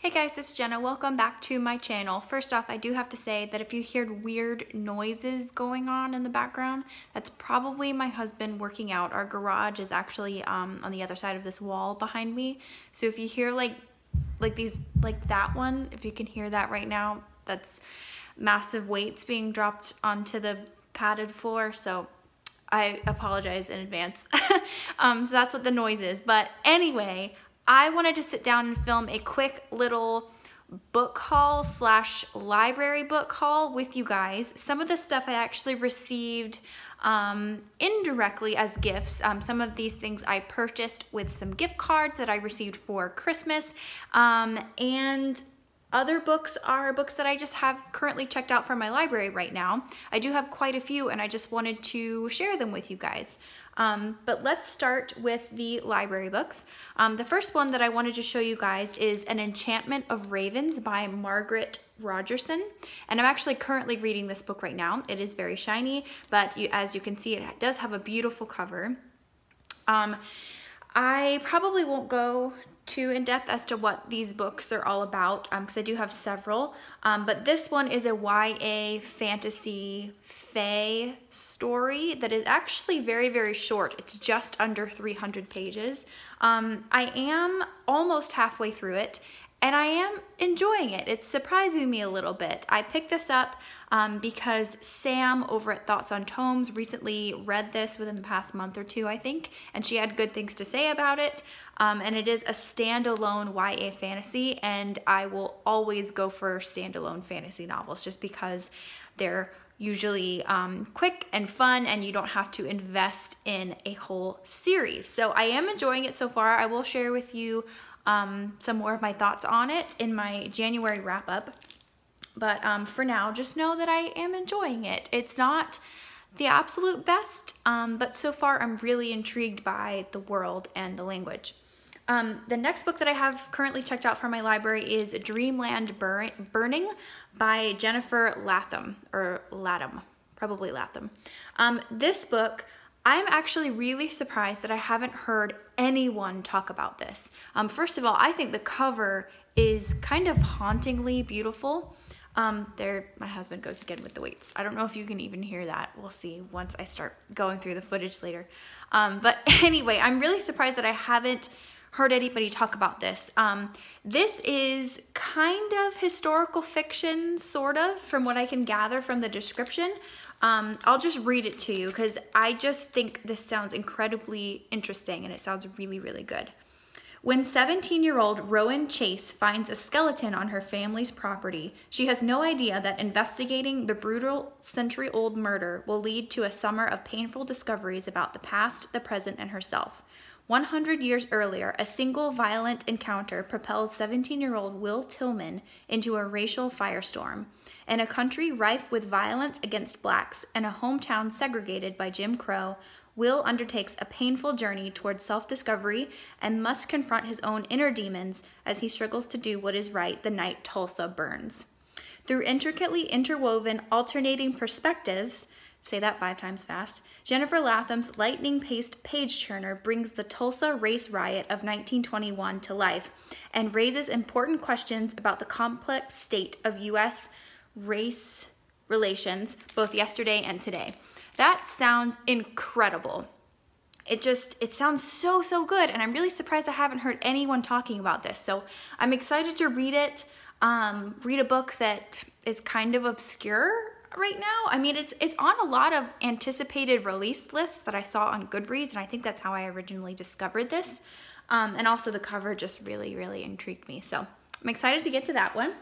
Hey guys, it's Jenna. Welcome back to my channel. First off, I do have to say that if you hear weird noises going on in the background, that's probably my husband working out. Our garage is actually on the other side of this wall behind me. So if you hear like that one, if you can hear that right now, that's massive weights being dropped onto the padded floor. So I apologize in advance. So that's what the noise is. But anyway, I wanted to sit down and film a quick little book haul / library book haul with you guys. Some of the stuff I actually received indirectly as gifts. Some of these things I purchased with some gift cards that I received for Christmas. And other books are books that I just have currently checked out from my library right now. I do have quite a few and I just wanted to share them with you guys. But let's start with the library books. The first one that I wanted to show you guys is An Enchantment of Ravens by Margaret Rogerson. And I'm actually currently reading this book right now. It is very shiny, but as you can see, it does have a beautiful cover. I probably won't go too in depth as to what these books are all about because I do have several, but this one is a YA fantasy fae story that is actually very, very short. It's just under 300 pages. I am almost halfway through it and I am enjoying it. It's surprising me a little bit. I picked this up because Sam over at Thoughts on Tomes recently read this within the past month or two, I think, and she had good things to say about it. And it is a standalone YA fantasy, and I will always go for standalone fantasy novels just because they're usually quick and fun and you don't have to invest in a whole series. So I am enjoying it so far. I will share with you some more of my thoughts on it in my January wrap-up. But for now, just know that I am enjoying it. It's not the absolute best, but so far I'm really intrigued by the world and the language. The next book that I have currently checked out from my library is Dreamland Burning by Jennifer Latham, or Latham, probably Latham. This book, I'm actually really surprised that I haven't heard anyone talk about this. First of all, I think the cover is kind of hauntingly beautiful. There, my husband goes again with the weights. I don't know if you can even hear that. We'll see once I start going through the footage later. But anyway, I'm really surprised that I haven't heard anybody talk about this. This is kind of historical fiction, sort of, from what I can gather from the description. I'll just read it to you because I just think this sounds incredibly interesting and it sounds really, really good. When 17-year-old Rowan Chase finds a skeleton on her family's property, she has no idea that investigating the brutal century-old murder will lead to a summer of painful discoveries about the past, the present, and herself. 100 years earlier, a single violent encounter propels 17-year-old Will Tillman into a racial firestorm. In a country rife with violence against blacks and a hometown segregated by Jim Crow, Will undertakes a painful journey towards self-discovery and must confront his own inner demons as he struggles to do what is right the night Tulsa burns. Through intricately interwoven, alternating perspectives, say that 5 times fast, Jennifer Latham's lightning-paced page-turner brings the Tulsa race riot of 1921 to life and raises important questions about the complex state of U.S. race relations, both yesterday and today. That sounds incredible. It sounds so good, and I'm really surprised I haven't heard anyone talking about this. So I'm excited to read it, read a book that is kind of obscure right now. I mean, it's on a lot of anticipated release lists that I saw on Goodreads, and I think that's how I originally discovered this. And also the cover just really, really intrigued me. So I'm excited to get to that one.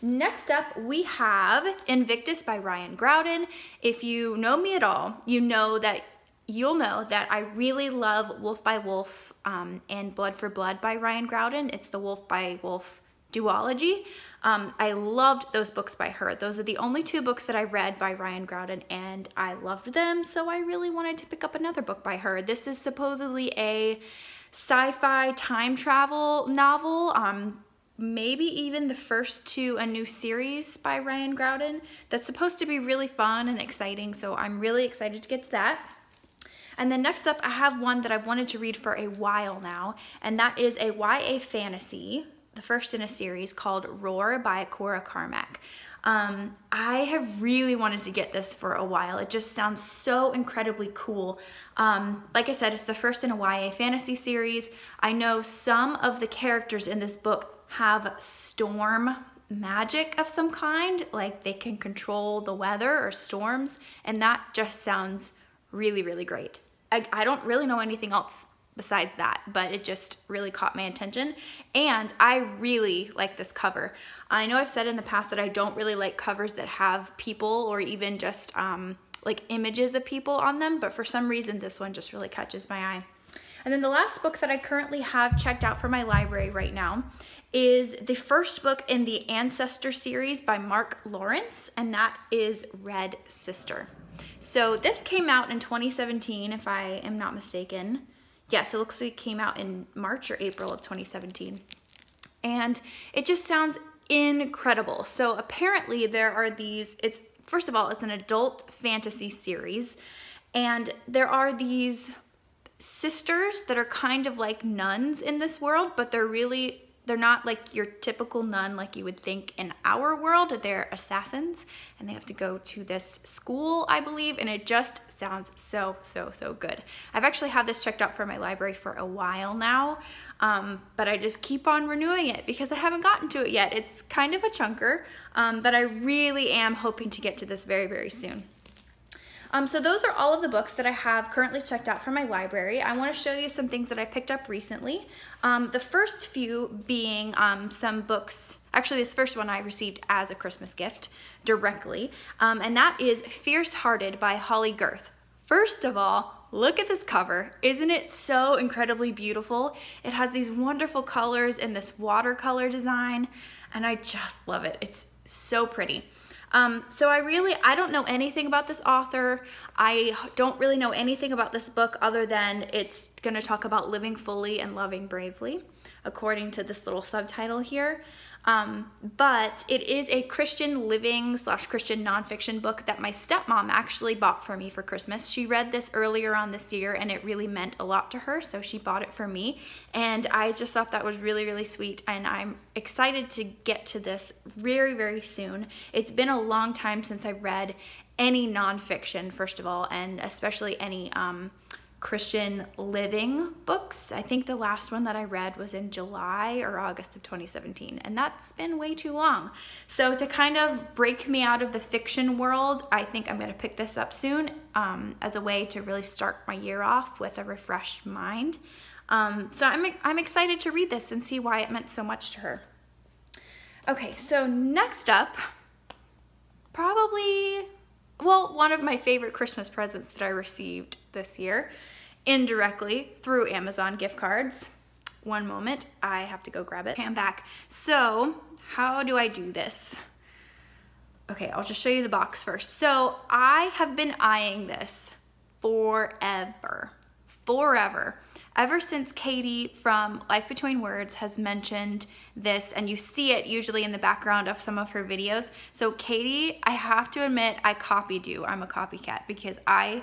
Next up, we have Invictus by Ryan Groudon. If you know me at all, you'll know that I really love Wolf by Wolf and Blood for Blood by Ryan Groudon. It's the Wolf by Wolf duology. I loved those books by her. Those are the only 2 books that I read by Ryan Groudon, and I loved them, so I really wanted to pick up another book by her. This is supposedly a sci-fi time travel novel, maybe even the first to a new series by Ryan Groudon that's supposed to be really fun and exciting, so I'm really excited to get to that. And then next up, I have one that I've wanted to read for a while now, and that is a YA fantasy the first in a series called Roar by Cora Carmack. I have really wanted to get this for a while. It just sounds so incredibly cool. Like I said, it's the first in a YA fantasy series. I know some of the characters in this book have storm magic of some kind, like they can control the weather or storms, and that just sounds really, really great. I don't really know anything else besides that, but it just really caught my attention, and I really like this cover. I know I've said in the past that I don't really like covers that have people or even just like images of people on them, but for some reason this one just really catches my eye. And then the last book that I currently have checked out for my library right now is the first book in the Ancestor series by Mark Lawrence, and that is Red Sister. So this came out in 2017, if I am not mistaken. Yes, it looks like it came out in March or April of 2017. And it just sounds incredible. So apparently there are these, first of all, it's an adult fantasy series. And there are these sisters that are kind of like nuns in this world, but they're not like your typical nun like you would think in our world. They're assassins, and they have to go to this school, I believe, and it just sounds so, so, so good. I've actually had this checked out for my library for a while now, but I just keep on renewing it because I haven't gotten to it yet. It's kind of a chunker, but I really am hoping to get to this very, very soon. So those are all of the books that I have currently checked out from my library. I want to show you some things that I picked up recently. The first few being some books, actually this first one I received as a Christmas gift directly, and that is Fierce Hearted by Holly Girth. First of all, look at this cover. Isn't it so incredibly beautiful? It has these wonderful colors in this watercolor design, and I just love it. It's so pretty. So I don't know anything about this author. I don't really know anything about this book other than it's going to talk about living fully and loving bravely, according to this little subtitle here. But it is a Christian living / Christian nonfiction book that my stepmom actually bought for me for Christmas. She read this earlier on this year and it really meant a lot to her, so she bought it for me. And I just thought that was really, really sweet, and I'm excited to get to this very, very soon. It's been a long time since I read any nonfiction, first of all, and especially any Christian living books. I think the last one that I read was in July or August of 2017, and that's been way too long. So to kind of break me out of the fiction world, I think I'm going to pick this up soon as a way to really start my year off with a refreshed mind. So I'm excited to read this and see why it meant so much to her. Okay, so next up, probably, well, one of my favorite Christmas presents that I received this year, indirectly through Amazon gift cards. One moment, I have to go grab it. Okay, I'm back. So how do I do this? Okay, I'll just show you the box first. So I have been eyeing this forever. Ever since Katie from Life Between Words has mentioned this, and you see it usually in the background of some of her videos. So Katie, I have to admit, I copied you. I'm a copycat because I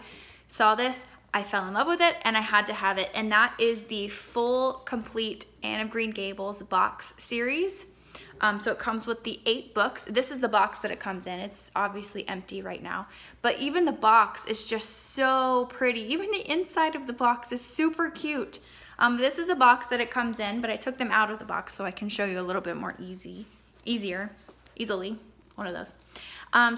saw this, I fell in love with it, and I had to have it. And that is the full, complete Anne of Green Gables box series. So it comes with the 8 books. This is the box that it comes in. It's obviously empty right now, but even the box is just so pretty. Even the inside of the box is super cute. This is a box that it comes in, but I took them out of the box so I can show you a little bit more easily, one of those.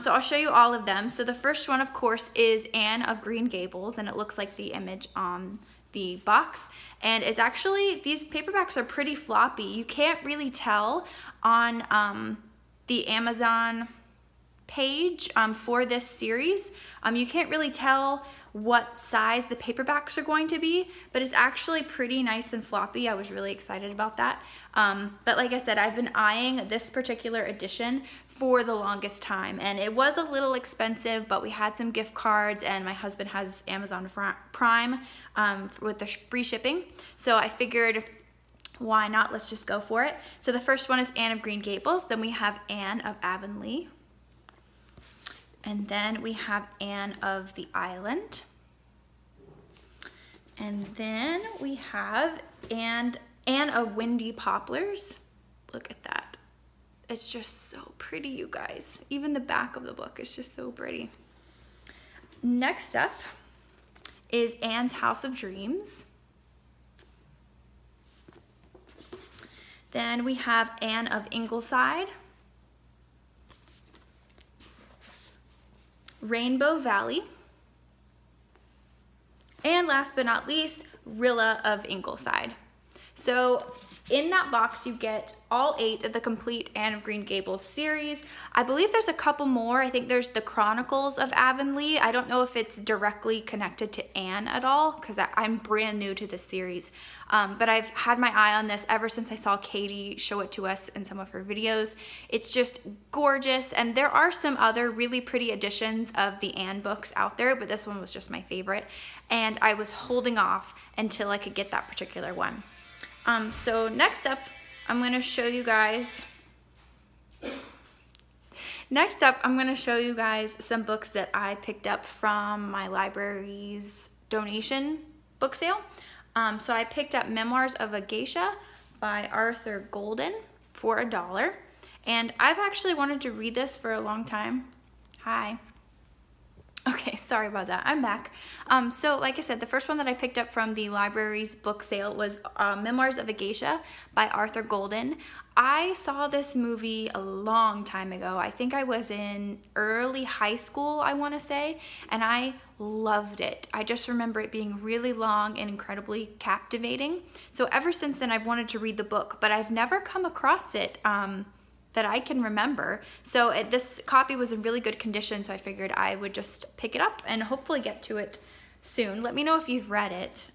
So I'll show you all of them. So the first one, of course, is Anne of Green Gables, and it looks like the image on the box, and it's actually, these paperbacks are pretty floppy. You can't really tell on the Amazon page for this series. You can't really tell what size the paperbacks are going to be, but it's actually pretty nice and floppy. I was really excited about that. But like I said, I've been eyeing this particular edition for the longest time, and it was a little expensive, but we had some gift cards, and my husband has Amazon Prime with the free shipping, so I figured, why not? Let's just go for it. So the first one is Anne of Green Gables, then we have Anne of Avonlea, and then we have Anne of the Island, and then we have Anne of Windy Poplars. Look at that. It's just so pretty, you guys. Even the back of the book is just so pretty. Next up is Anne's House of Dreams. Then we have Anne of Ingleside, Rainbow Valley, and last but not least, Rilla of Ingleside. So in that box, you get all 8 of the complete Anne of Green Gables series. I believe there's a couple more. I think there's the Chronicles of Avonlea. I don't know if it's directly connected to Anne at all, because I'm brand new to this series. But I've had my eye on this ever since I saw Katie show it to us in some of her videos. It's just gorgeous, and there are some other really pretty editions of the Anne books out there, but this one was just my favorite, and I was holding off until I could get that particular one. So next up, I'm going to show you guys some books that I picked up from my library's donation book sale. So I picked up Memoirs of a Geisha by Arthur Golden for $1. And I've actually wanted to read this for a long time. Hi. Okay, sorry about that. I'm back. So like I said, the first one that I picked up from the library's book sale was Memoirs of a Geisha by Arthur Golden. I saw this movie a long time ago. I think I was in early high school, I want to say, and I loved it. I just remember it being really long and incredibly captivating. So ever since then, I've wanted to read the book, but I've never come across it that I can remember. So this copy was in really good condition, so I figured I would just pick it up and hopefully get to it soon. Let me know if you've read it.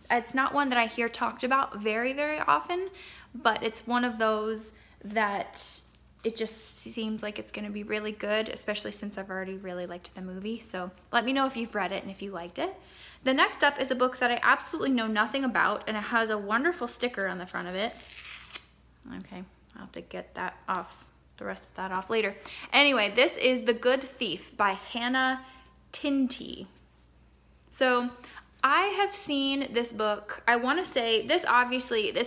It's not one that I hear talked about very, very often, but it's one of those that it just seems like it's gonna be really good, especially since I've already really liked the movie. So let me know if you've read it and if you liked it. The next up is a book that I absolutely know nothing about, and it has a wonderful sticker on the front of it. Okay. I'll have to get that off, the rest of that off later. Anyway, this is The Good Thief by Hannah Tinty. So I have seen this book. I want to say this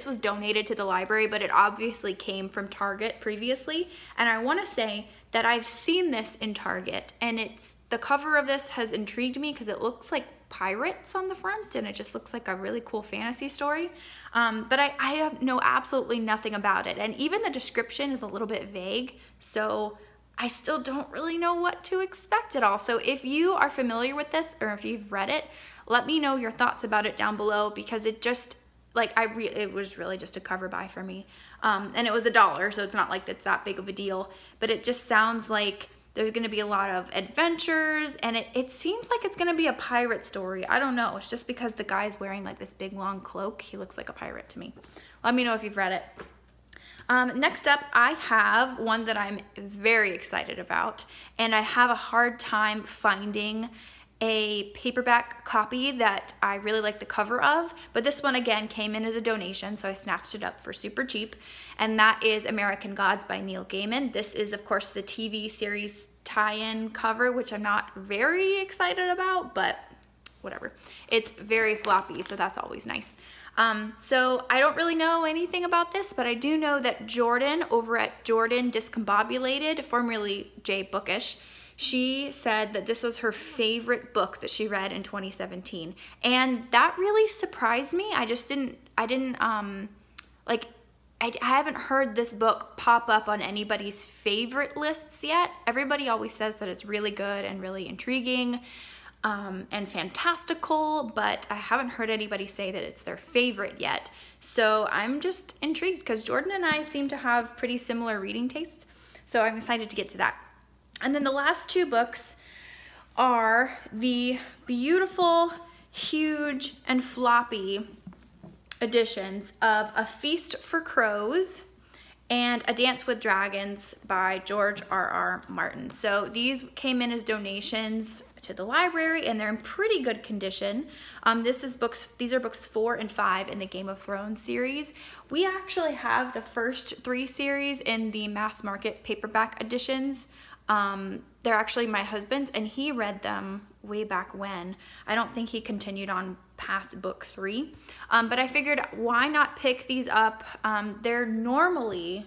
was donated to the library, but it obviously came from Target previously. And I want to say that I've seen this in Target, and the cover of this has intrigued me because it looks like pirates on the front, and it just looks like a really cool fantasy story. But I know absolutely nothing about it, and even the description is a little bit vague, so I still don't really know what to expect at all. So if you are familiar with this, or if you've read it, let me know your thoughts about it down below, because it just, like, it was really just a cover buy for me. And it was $1, so it's not like it's that big of a deal, but it just sounds like there's going to be a lot of adventures, and it seems like it's going to be a pirate story. I don't know. It's just because the guy's wearing like this big long cloak. He looks like a pirate to me. Let me know if you've read it. Next up, I have one that I'm very excited about, and I have a hard time finding a paperback copy that I really like the cover of, but this one again came in as a donation, so I snatched it up for super cheap, and that is American Gods by Neil Gaiman. This is, of course, the TV series tie-in cover, which I'm not very excited about, but whatever. It's very floppy, so that's always nice. So I don't really know anything about this, but I do know that Jordan over at Jordan Discombobulated, formerly J Bookish, she said that this was her favorite book that she read in 2017. And that really surprised me. I haven't heard this book pop up on anybody's favorite lists yet. Everybody always says that it's really good and really intriguing and fantastical, but I haven't heard anybody say that it's their favorite yet. So I'm just intrigued because Jordan and I seem to have pretty similar reading tastes. So I'm excited to get to that. And then the last 2 books are the beautiful, huge, and floppy editions of A Feast for Crows and A Dance with Dragons by George R.R. Martin. So these came in as donations to the library, and they're in pretty good condition. These are books 4 and 5 in the Game of Thrones series. We actually have the first 3 series in the mass market paperback editions. They're actually my husband's, and he read them way back when. I don't think he continued on past book 3, but I figured why not pick these up. They're normally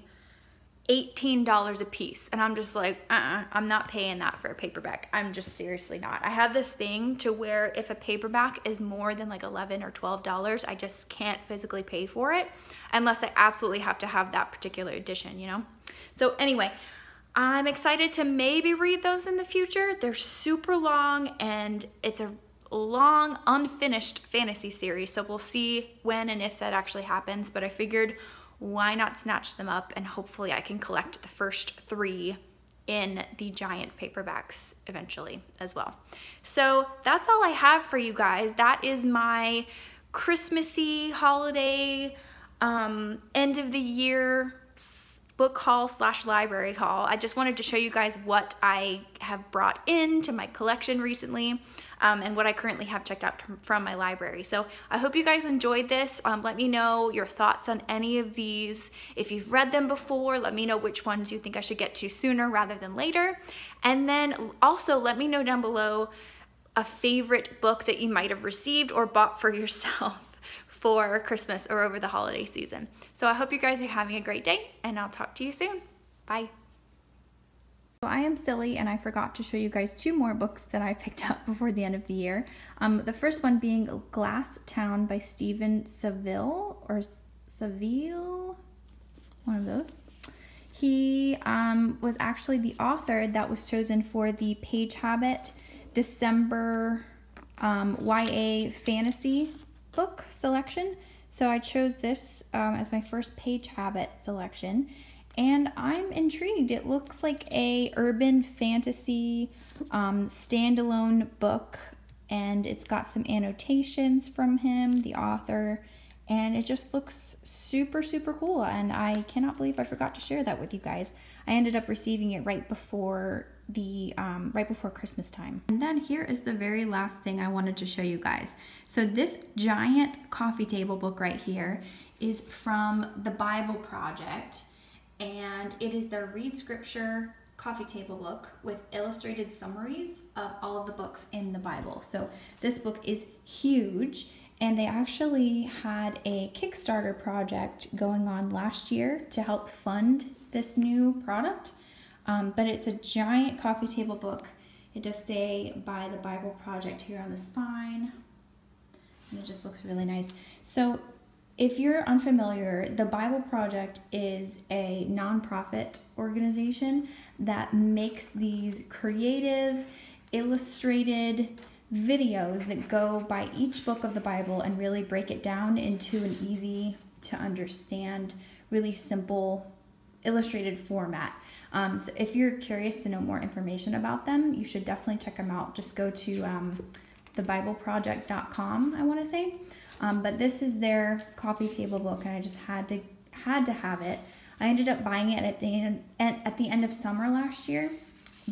$18 a piece, and I'm just like, I'm not paying that for a paperback. I'm just seriously not. I have this thing to where if a paperback is more than like $11 or $12, I just can't physically pay for it unless I absolutely have to have that particular edition, you know? So anyway, I'm excited to maybe read those in the future. They're super long, and it's a long unfinished fantasy series, so we'll see when and if that actually happens, but I figured why not snatch them up, and hopefully I can collect the first 3 in the giant paperbacks eventually as well. So that's all I have for you guys. That is my Christmassy holiday end of the year book haul / library haul. I just wanted to show you guys what I have brought into my collection recently, and what I currently have checked out from my library. So I hope you guys enjoyed this. Let me know your thoughts on any of these. If you've read them before, let me know which ones you think I should get to sooner rather than later. And then also let me know down below a favorite book that you might have received or bought for yourself for Christmas or over the holiday season. So I hope you guys are having a great day, and I'll talk to you soon. Bye. So I am silly, and I forgot to show you guys 2 more books that I picked up before the end of the year. The first one being Glass Town by Stephen Saville, or Saville, one of those. He was actually the author that was chosen for the Page Habit December YA fantasy book selection. So I chose this as my first Page Habit selection, and I'm intrigued. It looks like a urban fantasy standalone book, and it's got some annotations from him, the author, and it just looks super, super cool, and I cannot believe I forgot to share that with you guys. I ended up receiving it right before Christmas time. And then here is the very last thing I wanted to show you guys. So this giant coffee table book right here is from the Bible Project, and it is their Read Scripture coffee table book with illustrated summaries of all of the books in the Bible. So this book is huge, and they actually had a Kickstarter project going on last year to help fund this new product. But it's a giant coffee table book. It does say by the Bible Project here on the spine, and it just looks really nice. So if you're unfamiliar, the Bible Project is a nonprofit organization that makes these creative, illustrated videos that go by each book of the Bible and really break it down into an easy to understand, really simple illustrated format. So if you're curious to know more information about them, you should definitely check them out. Just go to thebibleproject.com, I want to say. But this is their coffee table book, and I just had to have it. I ended up buying it at the end of summer last year,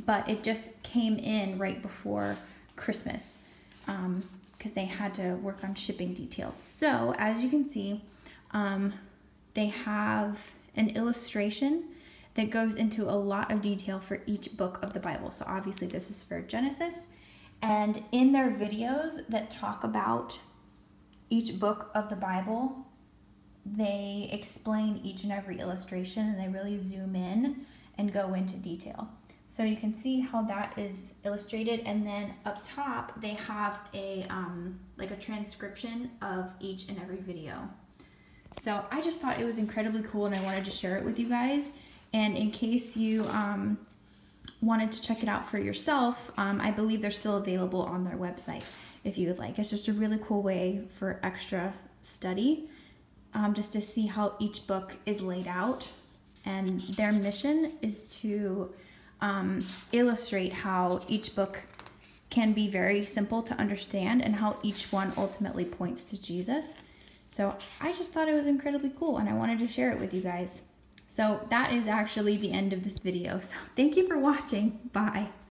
but it just came in right before Christmas because they had to work on shipping details. So as you can see, they have an illustration that goes into a lot of detail for each book of the Bible. So obviously this is for Genesis, and in their videos that talk about each book of the Bible, they explain each and every illustration, and they really zoom in and go into detail. So you can see how that is illustrated, and then up top they have a like a transcription of each and every video. So I just thought it was incredibly cool, and I wanted to share it with you guys. And in case you wanted to check it out for yourself, I believe they're still available on their website if you would like. It's just a really cool way for extra study, just to see how each book is laid out. And their mission is to illustrate how each book can be very simple to understand and how each one ultimately points to Jesus. So I just thought it was incredibly cool, and I wanted to share it with you guys. So that is actually the end of this video. So thank you for watching. Bye.